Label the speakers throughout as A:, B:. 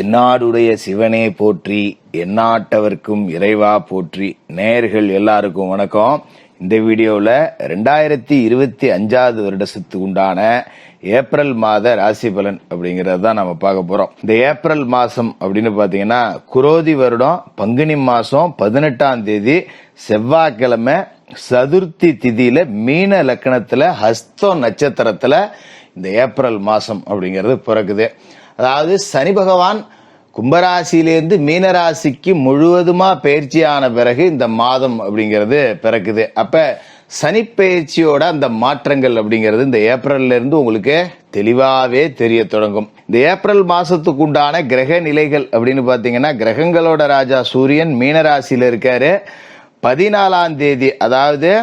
A: தென்னாடுடைய சிவனே போற்றி, எந்நாட்டவர்க்கும் இறைவா போற்றி. நேயர்கள் எல்லாருக்கும் வணக்கம். இந்த வீடியோவில் 2025 வருடத்துக்கு உண்டான ஏப்ரல் மாத ராசி பலன் அப்படிங்கறது தான் நம்ம பார்க்க போறோம். இந்த ஏப்ரல் மாசம் அப்படின்னு பாத்தீங்கன்னா குரோதி வருடம் பங்குனி மாசம் 18ஆம் தேதி செவ்வாய்க்கிழமை சதுர்த்தி திதியில மீன லக்கணத்துல ஹஸ்தம் நட்சத்திரத்துல இந்த ஏப்ரல் மாசம் அப்படிங்கிறது பிறக்குது. அதாவது சனி பகவான் கும்பராசியிலேருந்து மீனராசிக்கு முழுவதுமா பயிற்சியான பிறகு இந்த மாதம் அப்படிங்கிறது பிறக்குது. அப்ப சனி பயிற்சியோட அந்த மாற்றங்கள் அப்படிங்கிறது இந்த ஏப்ரல்ல இருந்து உங்களுக்கு தெளிவாவே தெரிய தொடங்கும். இந்த ஏப்ரல் மாசத்துக்கு உண்டான கிரக நிலைகள் அப்படின்னு பாத்தீங்கன்னா கிரகங்களோட ராஜா சூரியன் மீனராசியில இருக்காரு. 14ஆம் தேதி அதாவது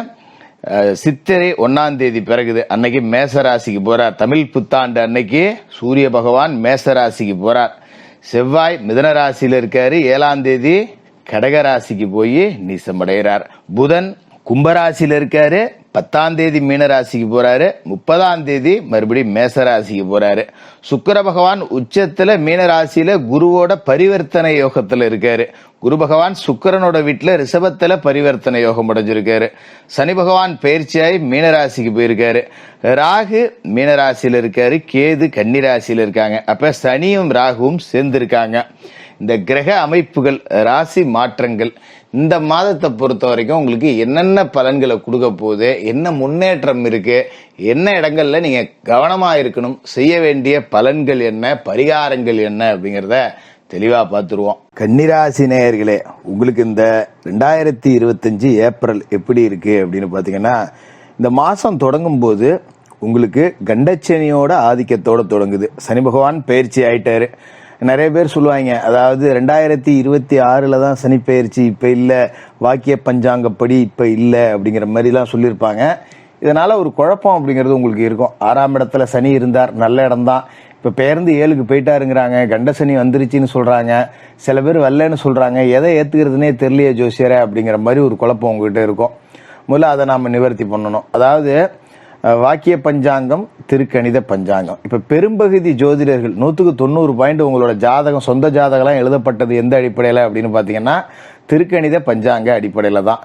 A: சித்திரை 1ஆம் தேதி பிறகுது அன்னைக்கு மேசராசிக்கு போறார். தமிழ் புத்தாண்டு அன்னைக்கு சூரிய பகவான் மேசராசிக்கு போறார். செவ்வாய் மிதுன ராசியில இருக்காரு. 7ஆம் தேதி கடகராசிக்கு போய் நீசமடைகிறார். புதன் கும்பராசியில இருக்காரு. 10ஆம் தேதி மீனராசிக்கு போறாரு. 30ஆம் தேதி மறுபடியும் மேசராசிக்கு போறாரு. சுக்கிர பகவான் உச்சத்துல மீனராசியில குருவோட பரிவர்த்தனை யோகத்துல இருக்காரு. குரு பகவான் சுக்கிரனோட வீட்டுல ரிஷபத்துல பரிவர்த்தனை யோகம் அடைஞ்சிருக்காரு. சனி பகவான் பயிற்சியாய் மீனராசிக்கு போயிருக்காரு. ராகு மீனராசியில இருக்காரு. கேது கன்னிராசியில இருக்காங்க. அப்ப சனியும் ராகுவும் சேர்ந்திருக்காங்க. இந்த கிரக அமைப்புகள் ராசி மாற்றங்கள் இந்த மாதத்தை பொறுத்த வரைக்கும் உங்களுக்கு என்னென்ன பலன்களை கொடுக்க போகுது, என்ன முன்னேற்றம் இருக்கு, என்ன இடங்கள்ல நீங்க கவனமா இருக்கணும், செய்ய வேண்டிய பலன்கள் என்ன, பரிகாரங்கள் என்ன அப்படிங்கிறத தெளிவா பார்த்துருவோம். கன்னிராசி நேயர்களே, உங்களுக்கு இந்த 2025 ஏப்ரல் எப்படி இருக்கு அப்படின்னு பாத்தீங்கன்னா இந்த மாசம் தொடங்கும் போது உங்களுக்கு கண்டச்சனியோட ஆதிக்கத்தோட தொடங்குது. சனி பகவான் பயிற்சி ஆயிட்டாரு. நிறைய பேர் சொல்லுவாங்க, அதாவது 2026 தான் சனி பயிற்சி, இப்ப இல்ல, வாக்கிய பஞ்சாங்கப்படி இப்ப இல்ல அப்படிங்கிற மாதிரி எல்லாம் சொல்லியிருப்பாங்க. இதனால ஒரு குழப்பம் அப்படிங்கிறது உங்களுக்கு இருக்கும். 6ஆம் இடத்துல சனி இருந்தார், நல்ல இடம் தான். இப்ப பெயர்ந்து 7க்கு போயிட்டாருங்கிறாங்க. கண்ட சனி வந்துருச்சுன்னு சொல்றாங்க. சில பேர் வரலன்னு சொல்றாங்க. எதை ஏத்துக்கிறதுனே தெரியலையே ஜோசியரை அப்படிங்கிற மாதிரி ஒரு குழப்பம் உங்ககிட்ட இருக்கும். முதல்ல அதை நாம நிவர்த்தி பண்ணணும். அதாவது வாக்கிய பஞ்சாங்கம், திருக்கணித பஞ்சாங்கம். இப்ப பெரும்பகுதி ஜோதிடர்கள் 100க்கு 90 பாயிண்ட் உங்களோட ஜாதகம், சொந்த ஜாதகம் எழுதப்பட்டது எந்த அடிப்படையில அப்படின்னு பாத்தீங்கன்னா திருக்கணித பஞ்சாங்க அடிப்படையில தான்.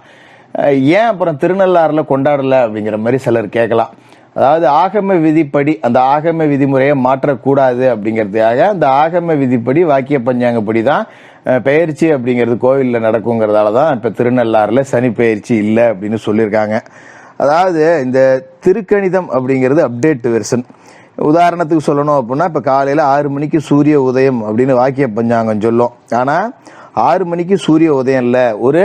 A: ஏன் அப்புறம் திருநள்ளாறுல கொண்டாடல அப்படிங்கிற மாதிரி சிலர் கேட்கலாம். அதாவது ஆகம விதிப்படி அந்த ஆகம விதிமுறையை மாற்றக்கூடாது அப்படிங்கிறதுக்காக அந்த ஆகம விதிப்படி வாக்கிய பஞ்சாங்கப்படி தான் பயிற்சி அப்படிங்கிறது கோவில்ல நடக்குங்கிறதால தான் இப்ப திருநள்ளாறுல சனி பயிற்சி இல்லை அப்படின்னு சொல்லியிருக்காங்க. அதாவது இந்த திருக்கணிதம் அப்படிங்கிறது அப்டேட் வெர்ஷன். உதாரணத்துக்கு சொல்லணும் அப்படின்னா இப்ப காலையில 6 மணிக்கு சூரிய உதயம் அப்படின்னு வாக்கிய பஞ்சாங்கம் சொல்லும். ஆனா 6 மணிக்கு சூரிய உதயம் இல்ல, ஒரு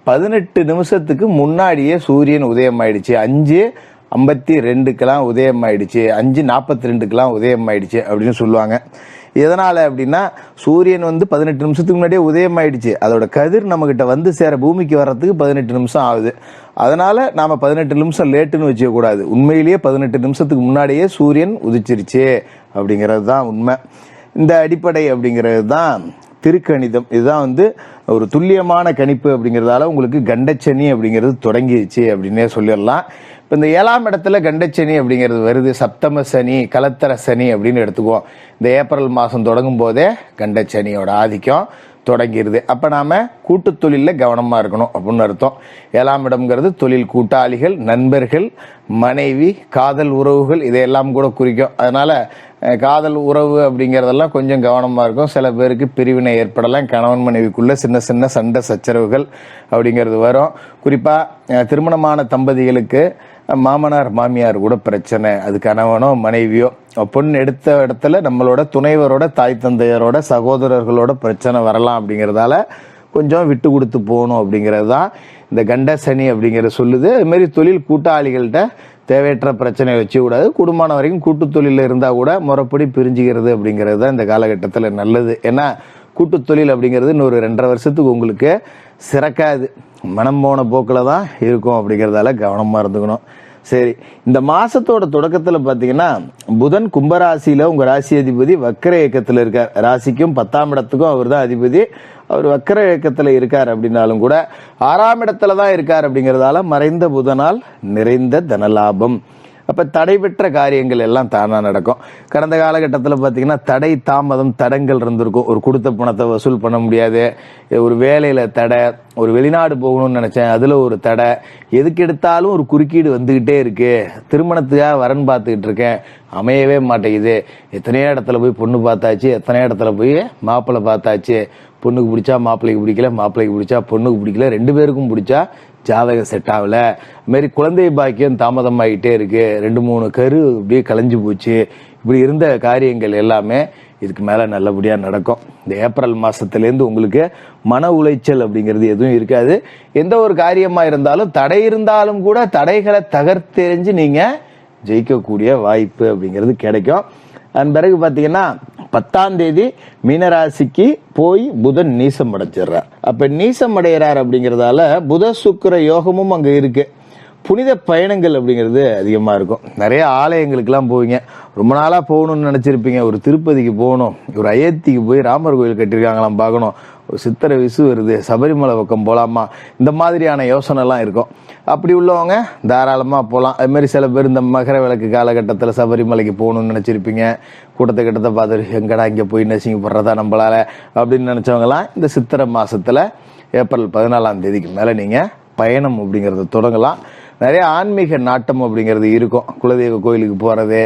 A: 18 நிமிஷத்துக்கு முன்னாடியே சூரியன் உதயம் ஆயிடுச்சு. 5:52 உதயம் ஆயிடுச்சு, 5:42 உதயம் ஆயிடுச்சு அப்படின்னு சொல்லுவாங்க. எதனால அப்படின்னா சூரியன் 18 நிமிஷத்துக்கு முன்னாடியே உதயம் ஆயிடுச்சு. அதோட கதிர் நம்ம கிட்ட வந்து சேர பூமிக்கு வர்றதுக்கு 18 நிமிஷம் ஆகுது. அதனால நாம 18 நிமிஷம் லேட்டுன்னு வச்சுக்க கூடாது. உண்மையிலேயே 18 நிமிஷத்துக்கு முன்னாடியே சூரியன் உதிச்சிருச்சு அப்படிங்கிறது தான் உண்மை. இந்த அடிப்படை அப்படிங்கிறது தான் திருக்கணிதம். இதுதான் ஒரு துல்லியமான கணிப்பு அப்படிங்கறதால உங்களுக்கு கண்டச்சனி அப்படிங்கிறது தொடங்கிடுச்சு அப்படின்னே சொல்லிடலாம். இப்ப இந்த 7ஆம் இடத்துல கண்டச்சனி அப்படிங்கிறது வருது. சப்தம சனி, கலத்தர சனி அப்படின்னு எடுத்துக்குவோம். இந்த ஏப்ரல் மாசம் தொடங்கும் போதே கண்டச்சனியோட ஆதிக்கம் தொடங்கிடுது. அப்ப நாம கூட்டு தொழில கவனமா இருக்கணும் அப்படின்னு அர்த்தம். 7ஆம் இடம்ங்கிறது தொழில், கூட்டாளிகள், நண்பர்கள், மனைவி, காதல் உறவுகள் இதையெல்லாம் கூட குறிக்கும். அதனால காதல் உறவு அப்படிங்கறதெல்லாம் கொஞ்சம் கவனமா இருக்கும். சில பேருக்கு பிரிவினை ஏற்படலாம். கணவன் மனைவிக்குள்ள சின்ன சின்ன சண்டை சச்சரவுகள் அப்படிங்கிறது வரும். குறிப்பா திருமணமான தம்பதிகளுக்கு மாமனார் மாமியார் கூட பிரச்சனை, அது கணவனோ மனைவியோ. பொண்ணு எடுத்த இடத்துல நம்மளோட துணைவரோட தாய் தந்தையரோட சகோதரர்களோட பிரச்சனை வரலாம். அப்படிங்கறதால கொஞ்சம் விட்டு கொடுத்து போகணும் அப்படிங்கிறது தான் இந்த கண்ட சனி அப்படிங்கறத சொல்லுது. அது மாதிரி தொழில் கூட்டாளிகள்கிட்ட தேவையற்ற பிரச்சனை வச்சு கூடாது. குடும்பம் வரைக்கும் கூட்டு தொழில இருந்தா கூட முறைப்படி பிரிஞ்சுக்கிறது அப்படிங்கிறது தான் இந்த காலகட்டத்தில் நல்லது. ஏன்னா கூட்டு தொழில் அப்படிங்கிறது இன்னொரு 2.5 வருஷத்துக்கு உங்களுக்கு சிறக்காது, மனம் போன போக்கில் தான் இருக்கும். அப்படிங்கிறதால கவனமா இருந்துக்கணும். சரி, இந்த மாசத்தோட தொடக்கத்துல பாத்தீங்கன்னா புதன் கும்பராசியில உங்க ராசி அதிபதி வக்கர இயக்கத்துல இருக்கார். ராசிக்கும் 10ஆம் இடத்துக்கும் அவர் தான் அதிபதி. அவர் வக்கர இயக்கத்துல இருக்கார் அப்படின்னாலும் கூட 6ஆம் இடத்துல தான் இருக்கார். அப்படிங்கறதால மறைந்த புதனால் நிறைந்த தனலாபம். அப்ப தடைபெற்ற காரியங்கள் எல்லாம் தானா நடக்கும். கடந்த காலகட்டத்தில் பார்த்தீங்கன்னா தடை தாமதம் தடங்கள் இருந்திருக்கும். ஒரு கொடுத்த பணத்தை வசூல் பண்ண முடியாது, ஒரு வேலையில தடை, ஒரு வெளிநாடு போகணும்னு நினைச்சேன் அதுல ஒரு தடை, எதுக்கு எடுத்தாலும் ஒரு குறுக்கீடு வந்துகிட்டே இருக்கு, திருமணத்துக்காக வரன் பார்த்துக்கிட்டு இருக்கேன் அமையவே மாட்டேங்குது, எத்தனையோ இடத்துல போய் பொண்ணு பார்த்தாச்சு, எத்தனையோ இடத்துல போய் மாப்பிள்ளை பார்த்தாச்சு, பொண்ணுக்கு பிடிச்சா மாப்பிள்ளைக்கு பிடிக்கல, மாப்பிள்ளைக்கு பிடிச்சா பொண்ணுக்கு பிடிக்கல, 2 பேருக்கும் பிடிச்சா ஜாதகம் செட் ஆகல, மாரி குழந்தை பாக்கியம் தாமதமாகிட்டே இருக்கு, 2-3 கரு அப்படியே கலைஞ்சு போச்சு, இப்படி இருந்த காரியங்கள் எல்லாமே இதுக்கு மேல நல்லபடியா நடக்கும். இந்த ஏப்ரல் மாசத்திலேருந்து உங்களுக்கு மன உளைச்சல் அப்படிங்கிறது எதுவும் இருக்காது. எந்த ஒரு காரியமா இருந்தாலும் தடை இருந்தாலும் கூட தடைகளை தகர்த்தெறிஞ்சு நீங்க ஜெயிக்கக்கூடிய வாய்ப்பு அப்படிங்கிறது கிடைக்கும். அதன் பிறகு பாத்தீங்கன்னா 10ஆம் தேதி மீனராசிக்கு போய் புதன் நீசம் அடைச்சிடுறார். அப்ப நீசம் அடைகிறார் அப்படிங்கறதால புத சுக்கிர யோகமும் அங்க இருக்கு. புனித பயணங்கள் அப்படிங்கிறது அதிகமா இருக்கும். நிறைய ஆலயங்களுக்கு எல்லாம் போவீங்க, ரொம்ப நாளா போகணும்னு நினைச்சிருப்பீங்க. ஒரு திருப்பதிக்கு போகணும், ஒரு அயோத்திக்கு போய் ராமர் கோயில் கட்டிருக்காங்களாம் பார்க்கணும், ஒரு சித்திரை விசு வருது சபரிமலை பக்கம் போலாமா, இந்த மாதிரியான யோசனை எல்லாம் இருக்கும். அப்படி உள்ளவங்க தாராளமா போகலாம். அது மாதிரி சில பேர் இந்த மகர விளக்கு காலகட்டத்தில் சபரிமலைக்கு போகணும்னு நினைச்சிருப்பீங்க. கூட்டத்தை பார்த்துட்டு எங்கடா இங்க போய் நசிங்கப்படுறதா நம்மளால அப்படின்னு நினைச்சவங்கலாம் இந்த சித்திரை மாசத்துல ஏப்ரல் 14ஆம் தேதிக்கு மேல நீங்க பயணம் அப்படிங்கறத தொடங்கலாம். நிறைய ஆன்மீக நாட்டம் அப்படிங்கிறது இருக்கும். குலதெய்வ கோயிலுக்கு போறது,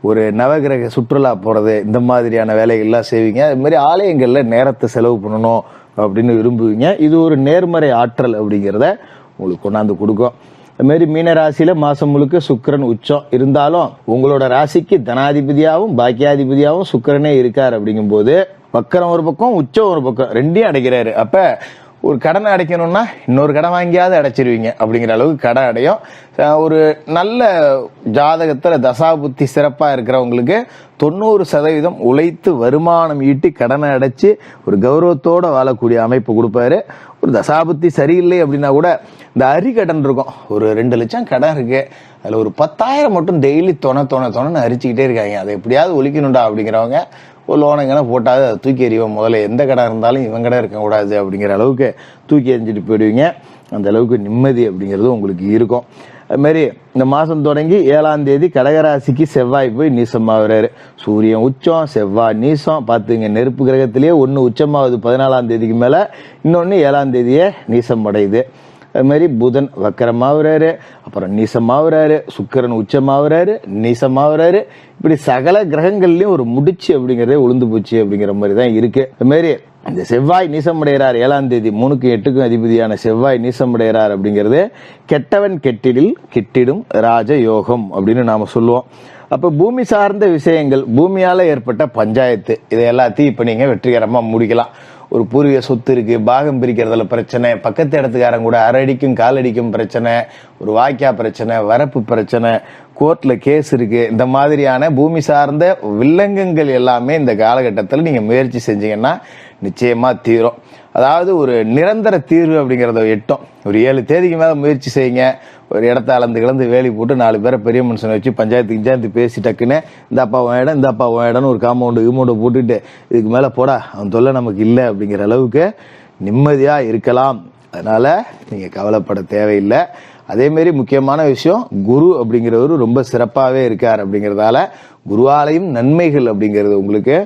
A: ஒரு நவகிரக சுற்றுலா போறது, இந்த மாதிரியான வேலைகள்லாம் செய்வீங்க. அது மாதிரி ஆலயங்கள்ல நேரத்தை செலவு பண்ணணும் அப்படின்னு விரும்புவீங்க. இது ஒரு நேர்மறை ஆற்றல் அப்படிங்கிறத உங்களுக்கு கொண்டாந்து கொடுக்கும். அது மாதிரி மீன ராசியில மாசம் முழுக்க சுக்கிரன் உச்சம் இருந்தாலும் உங்களோட ராசிக்கு தனாதிபதியாகவும் பாக்கியாதிபதியாகவும் சுக்கிரனே இருக்கார். அப்படிங்கும் போது வக்கரம் ஒரு பக்கம் உச்சம் ஒரு பக்கம் ரெண்டையும் அடைக்கிறாரு. அப்ப ஒரு கடனை அடைக்கணும்னா இன்னொரு கடன் வாங்கியாவது அடைச்சிருவீங்க அப்படிங்கிற அளவுக்கு கடன் அடையும். ஒரு நல்ல ஜாதகத்துல தசாபுத்தி சிறப்பா இருக்கிறவங்களுக்கு 90% உழைத்து வருமானம் ஈட்டி கடனை அடைச்சு ஒரு கௌரவத்தோட வாழக்கூடிய அமைப்பு கொடுப்பாரு. ஒரு தசாபுத்தி சரியில்லை அப்படின்னா கூட இந்த அரிக்கடன் இருக்கும், ஒரு 2 லட்சம் கடன் இருக்கு, அதுல ஒரு 10,000 மட்டும் டெய்லி தொணன்னு அரிச்சுக்கிட்டே இருக்காங்க, அதை எப்படியாவது ஒழிக்கணும்டா அப்படிங்கிறவங்க ஒரு லோனுங்கன்னா போட்டாது அதை தூக்கி எறிவோம். முதல்ல எந்த கடை இருந்தாலும் இவன் கடை இருக்கக்கூடாது அப்படிங்கிற அளவுக்கு தூக்கி எறிஞ்சிட்டு போயிடுவீங்க. அந்த அளவுக்கு நிம்மதி அப்படிங்கிறது உங்களுக்கு இருக்கும். அது மாதிரி இந்த மாசம் தொடங்கி 7ஆம் தேதி கடகராசிக்கு செவ்வாய் போய் நீசமாகிறாரு. சூரியன் உச்சம், செவ்வாய் நீசம். பார்த்துங்க, நெருப்பு கிரகத்திலேயே ஒன்று உச்சமாகுது 14ஆம் தேதிக்கு மேல, இன்னொன்னு 7ஆம் தேதியே நீசம் அடையுது. அது மாதிரி புதன் வக்கரமாகிறாரு, அப்புறம் நீசமாகிறாரு, சுக்கிரன் உச்சமாகிறாரு, நீசமாகிறாரு. இப்படி சகல கிரகங்கள்லயும் ஒரு முடிச்சு அப்படிங்கறதே உளுந்து போச்சு அப்படிங்கிற மாதிரி தான் இருக்கு. அது மாதிரி இந்த செவ்வாய் நீசமடைகிறார் 7ஆம் தேதி, 3க்கும் 8க்கும் அதிபதியான செவ்வாய் நீசமடைகிறார் அப்படிங்கிறது கெட்டவன் கெட்டிடில் கிட்டிடும் ராஜ யோகம் அப்படின்னு நாம சொல்லுவோம். அப்ப பூமி சார்ந்த விஷயங்கள், பூமியால ஏற்பட்ட பஞ்சாயத்து, இதை எல்லாத்தையும் இப்ப நீங்க வெற்றிகரமா முடிக்கலாம். ஒரு பூர்வீக சொத்து இருக்கு, பாகம் பிரிக்கிறதுல பிரச்சனை, பக்கத்து இடத்துக்காரங்க கூட அரடிக்கும் காலடிக்கும் பிரச்சனை, ஒரு வாய்க்கா பிரச்சனை, வரப்பு பிரச்சனை, கோர்ட்ல கேஸ் இருக்கு, இந்த மாதிரியான பூமி சார்ந்த வில்லங்கங்கள் எல்லாமே இந்த காலகட்டத்தில் நீங்க முயற்சி செஞ்சீங்கன்னா நிச்சயமா தீரும். அதாவது ஒரு நிரந்தர தீர்வு அப்படிங்கறத எட்டும். ஒரு 7 தேதிக்கு மேல முயற்சி செய்யுங்க. ஒரு இடத்த அளந்து வேலி போட்டு 4 பேரை பெரிய மனுஷனை வச்சு பஞ்சாயத்து பேசி டக்குன்னு இந்த அப்பா இடம் இந்த அப்பா இடம்னு ஒரு காம்பவுண்டு போட்டுட்டு இதுக்கு மேல போடா அவன் தொல்லை நமக்கு இல்லை அப்படிங்கிற அளவுக்கு நிம்மதியா இருக்கலாம். அதனால நீங்க கவலைப்பட தேவையில்லை. அதே மாதிரி முக்கியமான விஷயம், குரு அப்படிங்கிறவரு ரொம்ப சிறப்பாவே இருக்கார். அப்படிங்கறதால குருவாலையும் நன்மைகள் அப்படிங்கிறது உங்களுக்கு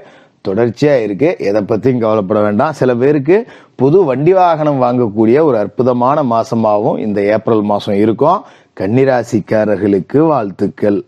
A: தொடர்ச்சியா இருக்கு. எதை பத்தியும் கவலைப்பட வேண்டாம். சில பேருக்கு புது வண்டி வாகனம் வாங்கக்கூடிய ஒரு அற்புதமான மாசமாகவும் இந்த ஏப்ரல் மாசம் இருக்கும். கன்னிராசிக்காரர்களுக்கு வாழ்த்துக்கள்.